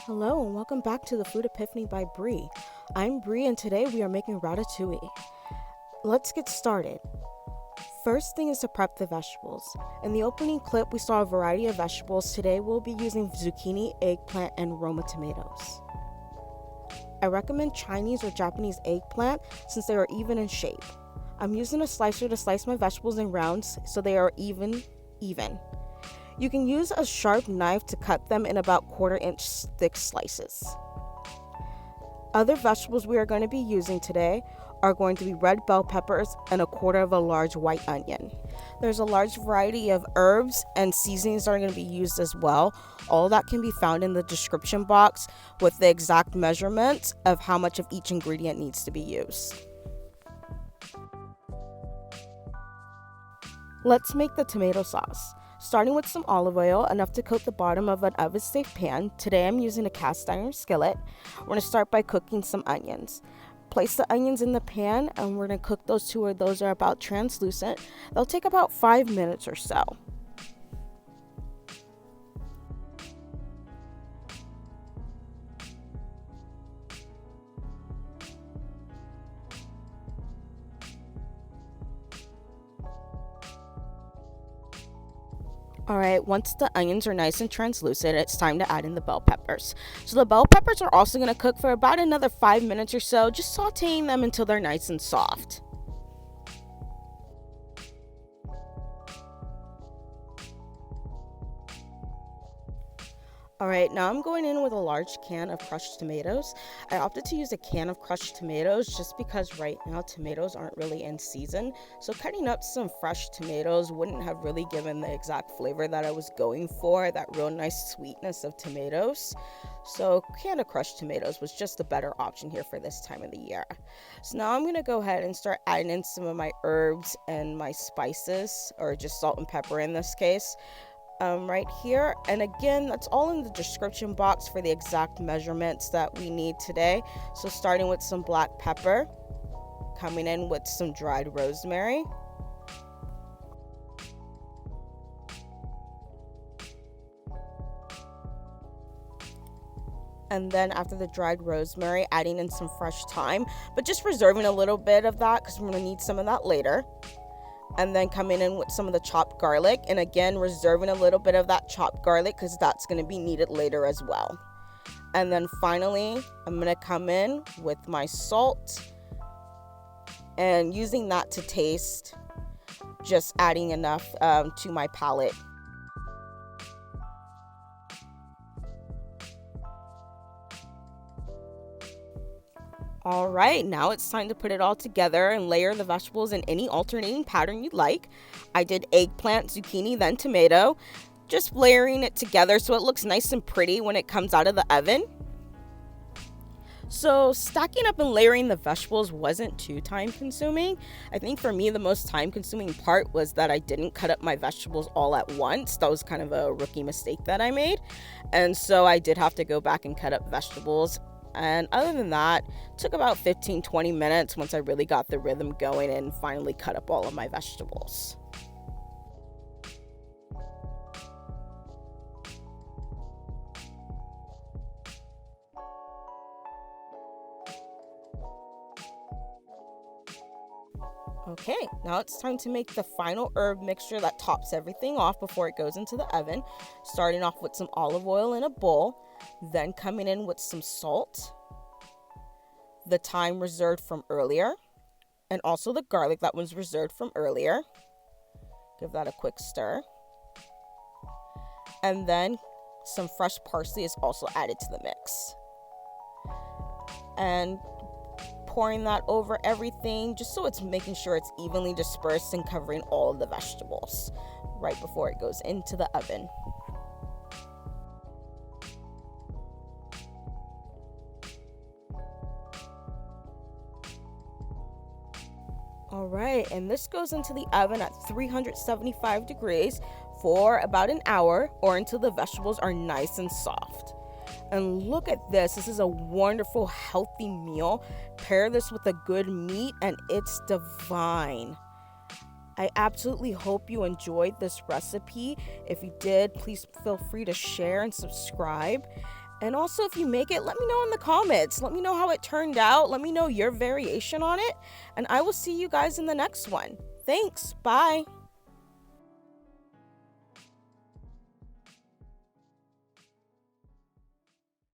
Hello and welcome back to the Food Epiphany by Bree. I'm Bree and today we are making ratatouille. Let's get started. First thing is to prep the vegetables. In the opening clip we saw a variety of vegetables. Today we'll be using zucchini, eggplant, and Roma tomatoes. I recommend Chinese or Japanese eggplant since they are even in shape. I'm using a slicer to slice my vegetables in rounds so they are even. You can use a sharp knife to cut them in about 1/4 inch thick slices. Other vegetables we are going to be using today are going to be red bell peppers and 1/4 of a large white onion. There's a large variety of herbs and seasonings that are going to be used as well. All that can be found in the description box with the exact measurements of how much of each ingredient needs to be used. Let's make the tomato sauce. Starting with some olive oil, enough to coat the bottom of an oven-safe pan. Today I'm using a cast iron skillet. We're going to start by cooking some onions. Place the onions in the pan and we're going to cook those till those are about translucent. They'll take about 5 minutes or so. Alright, once the onions are nice and translucent, it's time to add in the bell peppers. So the bell peppers are also going to cook for about another 5 minutes or so, just sauteing them until they're nice and soft. Alright, now I'm going in with a large can of crushed tomatoes. I opted to use a can of crushed tomatoes just because right now tomatoes aren't really in season. So cutting up some fresh tomatoes wouldn't have really given the exact flavor that I was going for, that real nice sweetness of tomatoes. So can of crushed tomatoes was just a better option here for this time of the year. So now I'm going to go ahead and start adding in some of my herbs and my spices, or just salt and pepper in this case. Right here, and again, that's all in the description box for the exact measurements that we need today. So starting with some black pepper, coming in with some dried rosemary, and then after the dried rosemary, adding in some fresh thyme, but just reserving a little bit of that because we're going to need some of that later. And then coming in with some of the chopped garlic, and again reserving a little bit of that chopped garlic because that's going to be needed later as well. And then finally I'm going to come in with my salt and using that to taste, just adding enough to my palate. Alright, now it's time to put it all together and layer the vegetables in any alternating pattern you'd like. I did eggplant, zucchini, then tomato. Just layering it together so it looks nice and pretty when it comes out of the oven. So stacking up and layering the vegetables wasn't too time consuming. I think for me the most time consuming part was that I didn't cut up my vegetables all at once. That was kind of a rookie mistake that I made. And so I did have to go back and cut up vegetables. And other than that, it took about 15-20 minutes once I really got the rhythm going and finally cut up all of my vegetables. Okay, now it's time to make the final herb mixture that tops everything off before it goes into the oven. Starting off with some olive oil in a bowl, then coming in with some salt, the thyme reserved from earlier, and also the garlic that was reserved from earlier. Give that a quick stir. And then some fresh parsley is also added to the mix. And pouring that over everything just so it's making sure it's evenly dispersed and covering all of the vegetables right before it goes into the oven. Alright, and this goes into the oven at 375 degrees for about an hour or until the vegetables are nice and soft. And look at this. This is a wonderful, healthy meal. Pair this with a good meat and it's divine. I absolutely hope you enjoyed this recipe. If you did, please feel free to share and subscribe. And also, if you make it, let me know in the comments. Let me know how it turned out. Let me know your variation on it. And I will see you guys in the next one. Thanks. Bye.